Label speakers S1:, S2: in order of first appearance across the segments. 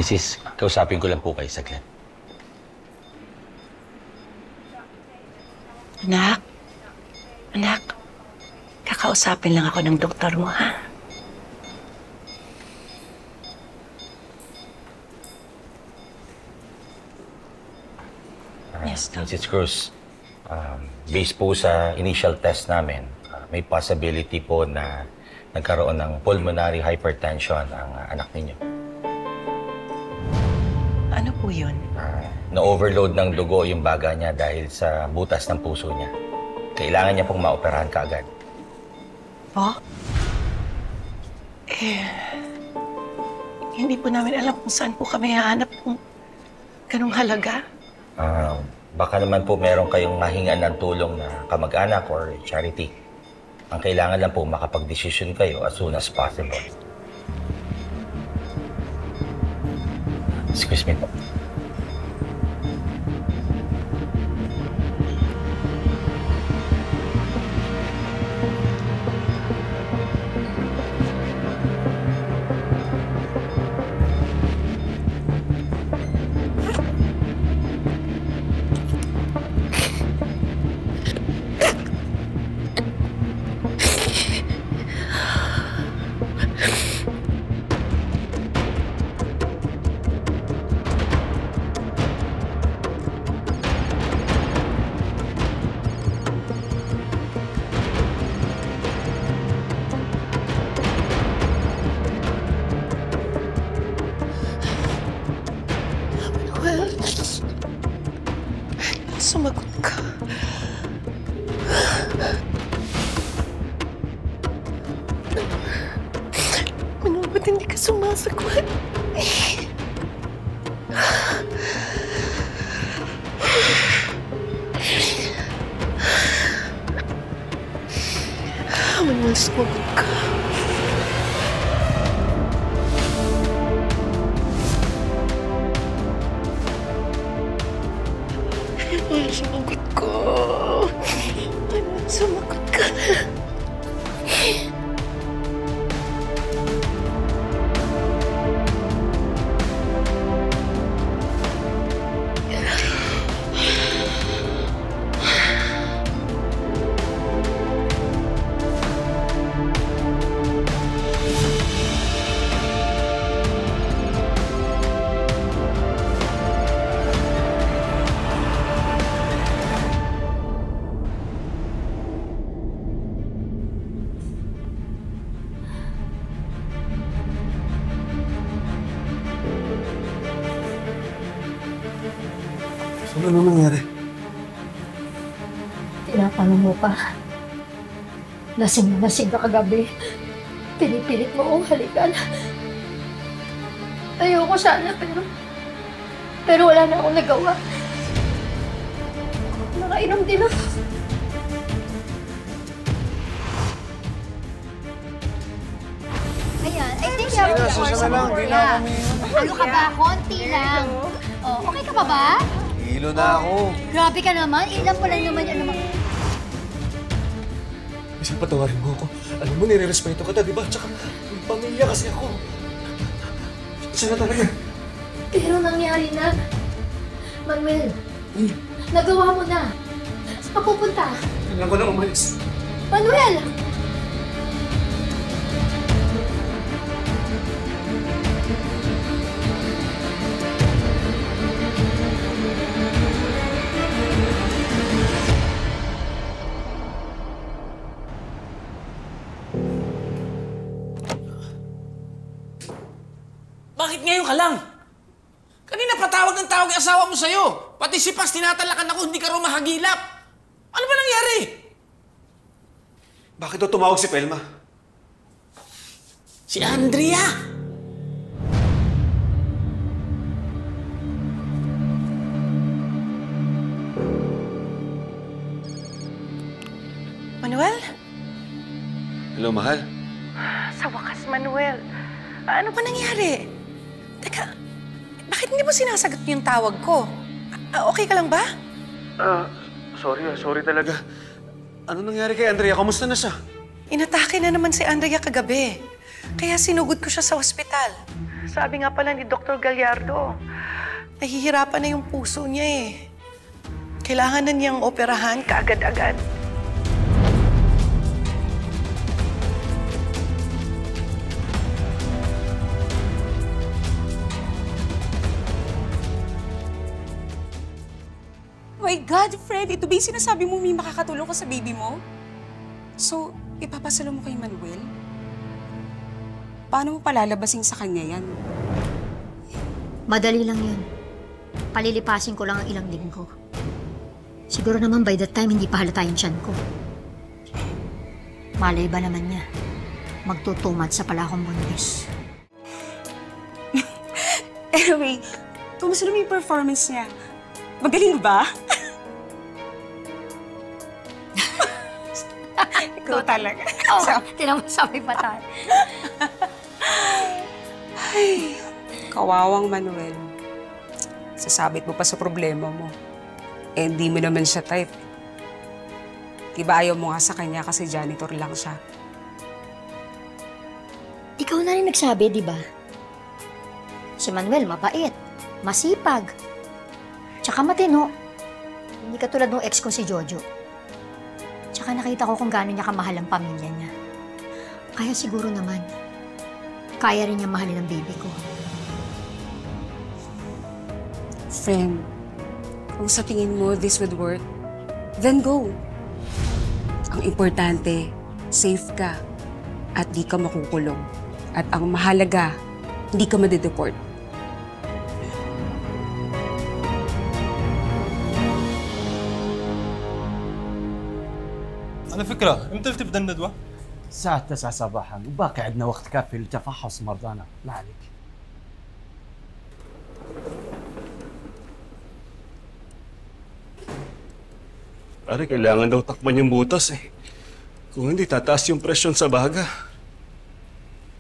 S1: Mrs., kausapin ko lang po kayo saglit.
S2: Anak, anak, kakausapin lang ako ng doktor mo, ha? Yes,
S1: Mrs. Cruz, based po sa initial test namin, may possibility po na nagkaroon ng pulmonary hypertension ang anak ninyo.
S2: Ano po yun?
S1: Na-overload ng dugo yung baga niya dahil sa butas ng puso niya. Kailangan niya pong maoperahan kaagad.
S2: Po? Hindi po namin alam kung saan po kami hahanap ng ganung halaga.
S1: Baka naman po meron kayong mahingan ng tulong na kamag-anak or charity. Ang kailangan lang po makapag-desisyon kayo as soon as possible. Excuse me po.
S2: Sumagot ka. Ano ba't hindi ka sumasagot? Manuel, sumagot ka. Sumagot ko. Sumagot ka.
S3: Ano nangyari?
S4: Tinatanong mo pa. Lasing na lasing ka kagabi. Pinipilit mo akong halikan. Ayoko sana pero wala na akong nagawa. Nakainom din ako.
S5: Ayan, I think you have to Ano ka ba? Konti lang. Oh, okay ka pa ba?
S3: Hilo na ako.
S5: Grabe ka naman. Ilan pa lang naman yan naman.
S3: Isang patawarin mo ako. Alam mo, nire-respeto kita, di ba? Tsaka, may pamilya kasi ako. Siya na talaga.
S4: Pero nangyari na. Manuel, nagawa mo na. Saan ka pupunta?
S3: Kailangan ko na umalis.
S4: Manuel!
S6: Bakit ngayon ka lang? Kanina patawag ng tawag yung asawa mo sa'yo. Pati si Pax tinatalakan ako, hindi ka raw mahagilap. Ano ba nangyari?
S3: Bakit daw tumawag si Pelma?
S6: Si Andrea.
S2: Manuel?
S3: Hello, mahal.
S2: Sa wakas, Manuel. Ano ba nangyari? Teka, bakit hindi mo sinasagot yung tawag ko? Okay ka lang ba?
S3: Sorry talaga. Ano nangyari kay Andrea? Kamusta na siya?
S2: Inatake na naman si Andrea kagabi. Kaya sinugod ko siya sa ospital. Sabi nga pala ni Dr. Gallardo, nahihirapan na yung puso niya eh. Kailangan na niyang operahan kaagad-agad.
S7: Oh my God, Fred! Ito ba yung sinasabi mo may makakatulong ko sa baby mo? So, ipapasalo mo kay Manuel? Paano mo palalabasin sa kanya yan?
S4: Madali lang yun. Palilipasin ko lang ang ilang linggo. Siguro naman by that time, hindi pa halata yung tiyan ko. Malay ba naman niya? Magtutumad sa pala akong buntis.
S7: Anyway, kumusta naman yung performance niya? Magaling ba? Ikaw talaga.
S4: Oh, tinamasabi pa tayo.
S7: Ay, kawawang Manuel. Sasabit mo pa sa problema mo. Eh, hindi mo naman siya type. Diba ayaw mo nga sa kanya kasi janitor lang siya?
S4: Ikaw na rin nagsabi, di ba? Si Manuel, mabait, masipag, tsaka matino. Hindi katulad ng ex ko si Jojo. Tsaka nakita ko kung gaano niya kamahal ang pamilya niya. Kaya siguro naman, kaya rin niya mahalin ang baby ko.
S7: Friend, kung sa tingin mo this would work, then go. Ang importante, safe ka at di ka makukulong. At ang mahalaga, hindi ka madedeport.
S3: على فكرة امتى بتبدا الندوة؟
S8: الساعة 9 صباحا وباقي عندنا وقت كافي لتفحص مرضانا، ما عليك.
S3: Pare, kailangan daw takpan yung butas eh. Kung hindi, tataas yung presyon sa baga.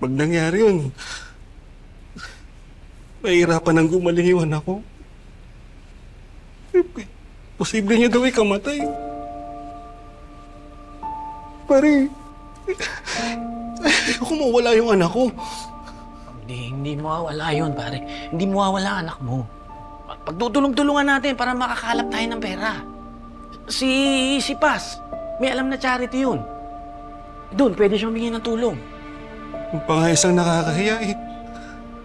S3: Pag nangyari yun, mahihirapan ang gumaling yung anak ko. Posible niya daw ikamatay. Pare, ayoko mawala yung anak ko.
S6: Hindi mawawala yun, pare. Hindi mawawala anak mo. Pagtutulong-tulungan natin para makakalap tayo ng pera. Si Paz, may alam na charity yun. Doon, pwede siyang humingi ng tulong.
S3: Yung pangayasang nakakahiya eh.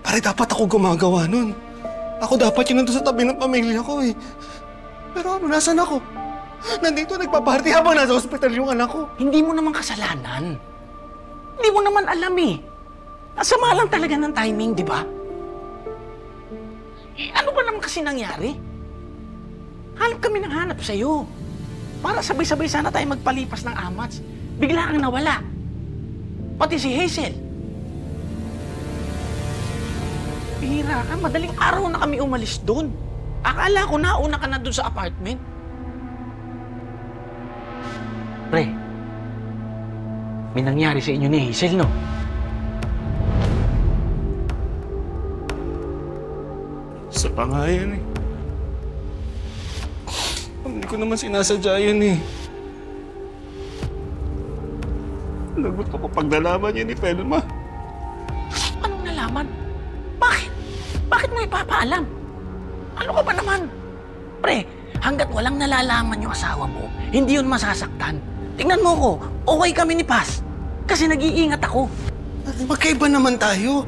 S3: Pare, dapat ako gumagawa nun. Ako dapat yun nandun sa tabi ng pamilya ko eh. Pero ano, nasan ako? Nandito nagpaparty habang nasa ospital yung anak ko.
S6: Hindi mo naman kasalanan. Hindi mo naman alam eh. Asama lang talaga ng timing, di ba? Eh, ano ba naman kasi nangyari? Hanap kami ng hanap sa'yo. Para sabay-sabay sana tayo magpalipas ng amats. Bigla kang nawala. Pati si Hazel. Bihira ka, madaling araw na kami umalis doon. Akala ko nauna ka na doon sa apartment. Pre, may nangyari sa inyo ni Hazel, no?
S3: Sa pangayan eh. Hindi ko naman sinasadya yun eh. Lagot ako pag nalaman yun ni Pelma.
S6: Anong nalaman? Bakit? Bakit mo ipapaalam? Ano ka ba naman? Pre, hanggat walang nalalaman yung asawa mo, hindi yun masasaktan. Tingnan mo ko, okay kami ni Paz. Kasi nag-iingat ako.
S3: Magkaiba naman tayo.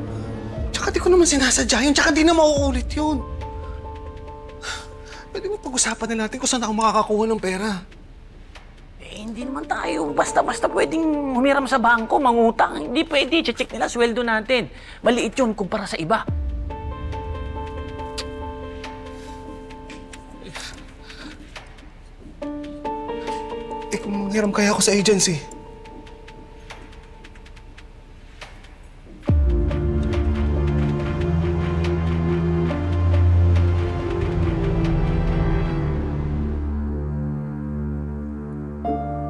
S3: Tsaka di ko naman sinasadya yun, tsaka di na mauulit yun. Pwede mo pag-usapan na natin kung saan ako makakakuha ng pera.
S6: Eh, hindi naman tayo basta-basta pwedeng humiram sa bangko, mangutang. Hindi pwede, check nila sweldo natin. Maliit yun kumpara sa iba.
S3: Eh, kung manghiram kaya ako sa agency.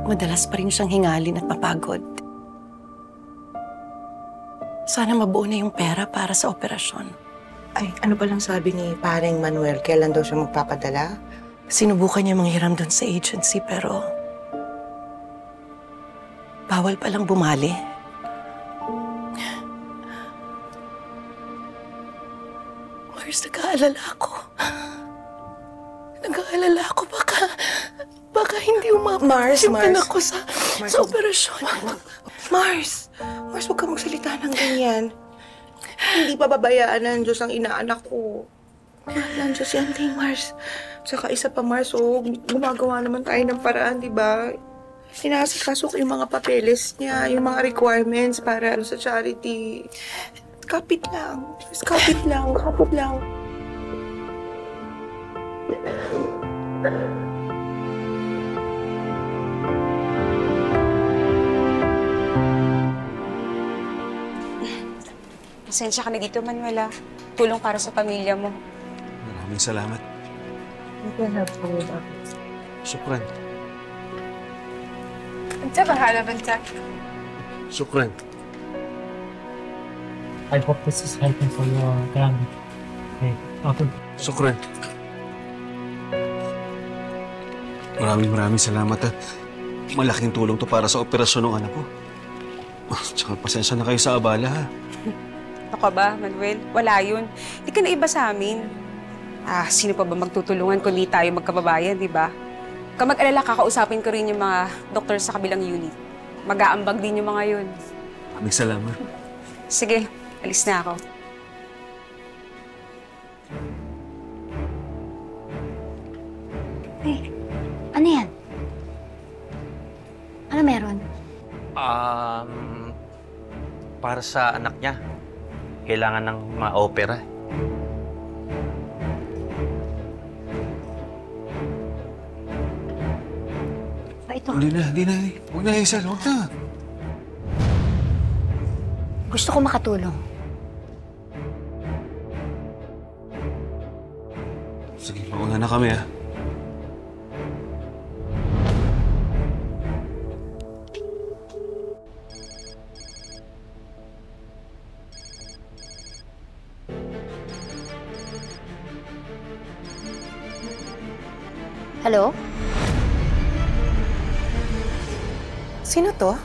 S2: Madalas pa rin siyang hingalin at mapagod. Sana mabuo na yung pera para sa operasyon.
S9: Ay, ano ba lang sabi ni paring Manuel? Kailan daw siya magpapadala?
S2: Sinubukan niya manghiram doon sa agency pero bawal palang bumali. nag-aalala ako. Nag-aalala ako, baka hindi
S9: Mars,
S2: yung
S9: Mars.
S2: anak ko sa operasyon.
S9: Mars, huwag ka magsalita ng ganyan. Hindi pa babayaan ng Diyos ang inaanak ko. Ng Diyos yan, Mars. Tsaka isa pa, Mars, gumagawa naman tayo ng paraan, di ba? Sinasikaso ko yung mga papeles niya, yung mga requirements para sa charity. Kapit lang. Just kapit lang.
S7: Pasensya ka na dito, Manuela. Tulong para sa pamilya mo.
S3: Maraming salamat. Shukran.
S2: Banta, bahala, Banta.
S3: Shukran.
S10: I hope this is helping for your family. Okay, okay.
S3: Shukran. Maraming salamat ha. Malaking tulong to para sa operasyon ng anak ko. Tsaka pasensya na kayo sa abala ha.
S7: Ano ka ba, Manuel? Wala yun. Hindi ka na iba sa amin. Sino pa ba magtutulungan kung di tayo magkababayan, di ba? Kung mag-alala, kakausapin ko rin yung mga doktor sa kabilang unit. Mag-aambag din yung mga yun.
S3: Maraming salamat.
S7: Sige, alis na ako.
S4: Ano yan? Ano meron?
S6: Para sa anak niya. Kailangan ng ma-opera.
S4: Ba ito?
S3: Hindi na. Huwag na, Hazel. Huwag na.
S4: Gusto ko makatulong.
S3: Sige, mauna na kami ha.
S4: Hello?
S9: Sino to?